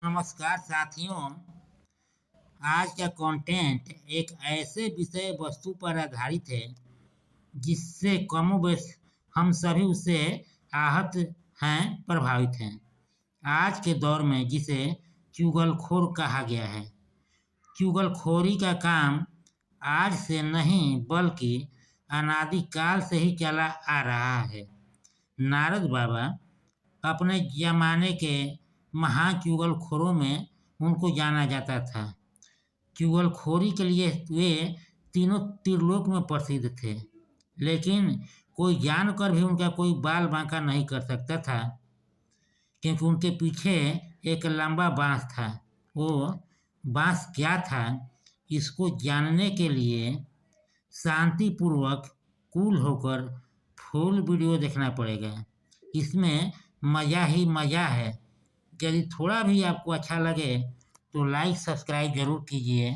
नमस्कार साथियों। आज का कंटेंट एक ऐसे विषय वस्तु पर आधारित है जिससे कमोबेश हम सभी उससे आहत हैं, प्रभावित हैं। आज के दौर में जिसे चुगलखोर कहा गया है, चुगलखोरी का काम आज से नहीं बल्कि अनादिकाल से ही चला आ रहा है। नारद बाबा अपने जमाने के महान चुगलखोरों में उनको जाना जाता था। चुगलखोरी के लिए वे तीनों त्रिलोक में प्रसिद्ध थे, लेकिन कोई जानकर भी उनका कोई बाल बांका नहीं कर सकता था, क्योंकि उनके पीछे एक लंबा बांस था। वो बांस क्या था, इसको जानने के लिए शांतिपूर्वक कूल होकर फुल वीडियो देखना पड़ेगा। इसमें मज़ा ही मज़ा है। यदि थोड़ा भी आपको अच्छा लगे तो लाइक सब्सक्राइब जरूर कीजिए।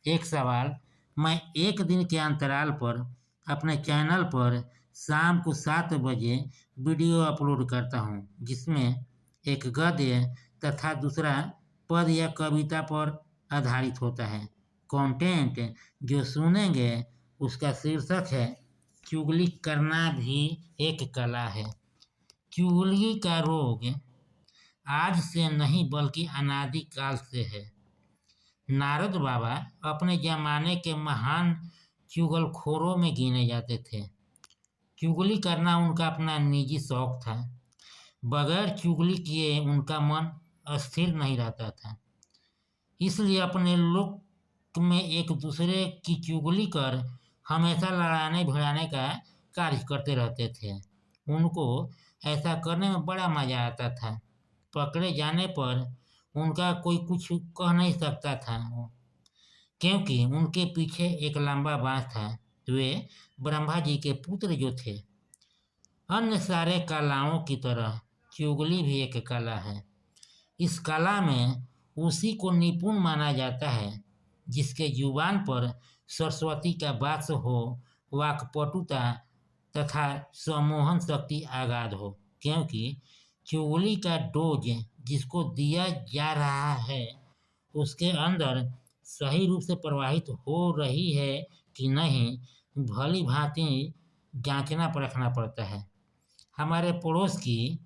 एक सवाल, मैं एक दिन के अंतराल पर अपने चैनल पर शाम को 7 बजे वीडियो अपलोड करता हूँ, जिसमें एक गद्य तथा दूसरा पद या कविता पर आधारित होता है। कंटेंट जो सुनेंगे उसका शीर्षक है चुगली करना भी एक कला है। चुगली का रोग आज से नहीं बल्कि अनादिकाल से है। नारद बाबा अपने जमाने के महान चुगलखोरों में गिने जाते थे। चुगली करना उनका अपना निजी शौक था। बगैर चुगली किए उनका मन स्थिर नहीं रहता था, इसलिए अपने लोक में एक दूसरे की चुगली कर हमेशा लड़ाने भिड़ाने का कार्य करते रहते थे। उनको ऐसा करने में बड़ा मज़ा आता था। पकड़े जाने पर उनका कोई कुछ कह नहीं सकता था, क्योंकि उनके पीछे एक लंबा बांस था। वे ब्रह्मा जी के पुत्र जो थे। अन्य सारे कलाओं की तरह चुगली भी एक कला है। इस कला में उसी को निपुण माना जाता है जिसके जुबान पर सरस्वती का वास हो, वाक्पटुता तथा सम्मोहन शक्ति आगाध हो। क्योंकि चुगली का डोज जिसको दिया जा रहा है उसके अंदर सही रूप से प्रवाहित हो रही है कि नहीं, भली भांति जांचना परखना पड़ता है। हमारे पड़ोस की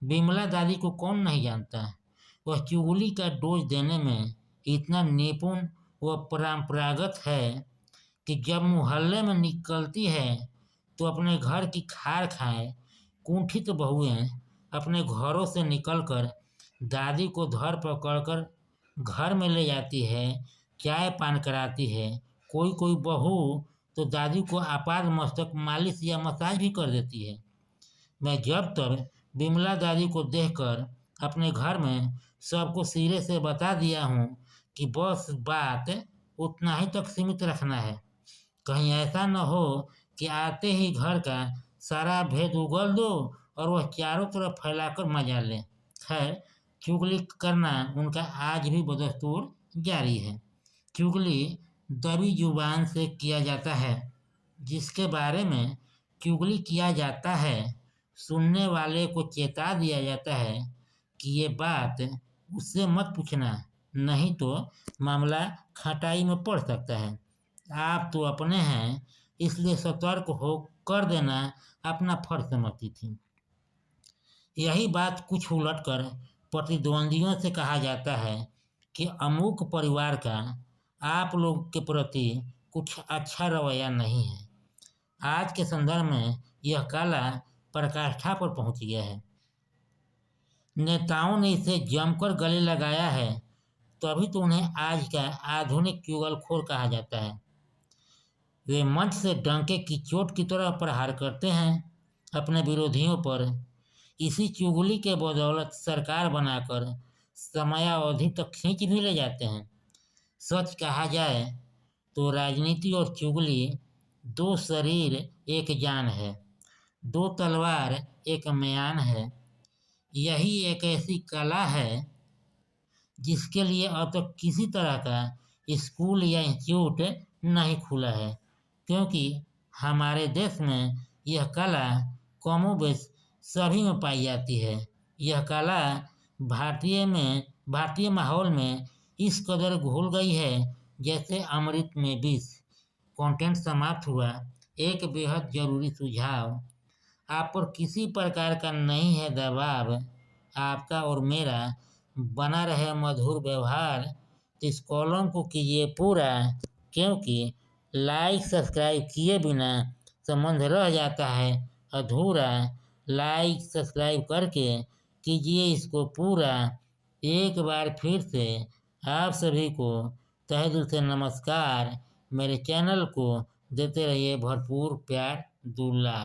बिमला दादी को कौन नहीं जानता। वह चुगली का डोज देने में इतना निपुण व परंपरागत है कि जब मोहल्ले में निकलती है तो अपने घर की खार खाए कुंठित बहुएं अपने घरों से निकलकर दादी को धर पकड़कर घर में ले जाती है, चाय पान कराती है। कोई कोई बहू तो दादी को आपाद मस्तक मालिश या मसाज भी कर देती है। मैं जब तक बिमला दादी को देखकर अपने घर में सबको सिरे से बता दिया हूँ कि बस बात उतना ही तक सीमित रखना है। कहीं ऐसा न हो कि आते ही घर का सारा भेद उगल दो और वह चारों तरफ फैलाकर मजा ले। खैर, चुगली करना उनका आज भी बदस्तूर जारी है। चुगली दबी जुबान से किया जाता है। जिसके बारे में चुगली किया जाता है, सुनने वाले को चेता दिया जाता है कि ये बात उससे मत पूछना, नहीं तो मामला खटाई में पड़ सकता है। आप तो अपने हैं, इसलिए सतर्क हो कर देना अपना फर्ज समझती थी। यही बात कुछ उलट कर प्रतिद्वंदियों से कहा जाता है कि अमुक परिवार का आप लोग के प्रति कुछ अच्छा रवैया नहीं है। आज के संदर्भ में यह कला पराकाष्ठा पर पहुंच गया है। नेताओं ने इसे जमकर गले लगाया है, तभी तो उन्हें आज का आधुनिक चुगलखोर कहा जाता है। वे मंच से डंके की चोट की तरह प्रहार करते हैं अपने विरोधियों पर। इसी चुगली के बदौलत सरकार बनाकर समयावधि तक खींच भी ले जाते हैं। सच कहा जाए तो राजनीति और चुगली दो शरीर एक जान है, दो तलवार एक म्यान है। यही एक ऐसी कला है जिसके लिए अब तक किसी तरह का स्कूल या इंस्टीट्यूट नहीं खुला है, क्योंकि हमारे देश में यह कला कमोबेश सभी में पाई जाती है। यह कला भारतीय में भारतीय माहौल में इस कदर घुल गई है जैसे अमृत में विष। कंटेंट समाप्त हुआ। एक बेहद जरूरी सुझाव, आप पर किसी प्रकार का नहीं है दबाव, आपका और मेरा बना रहे मधुर व्यवहार। तो इस कॉलम को कीजिए पूरा, क्योंकि लाइक सब्सक्राइब किए बिना संबंध रह जाता है अधूरा। लाइक सब्सक्राइब करके कीजिए इसको पूरा। एक बार फिर से आप सभी को तहे दिल से नमस्कार। मेरे चैनल को देते रहिए भरपूर प्यार दुलार।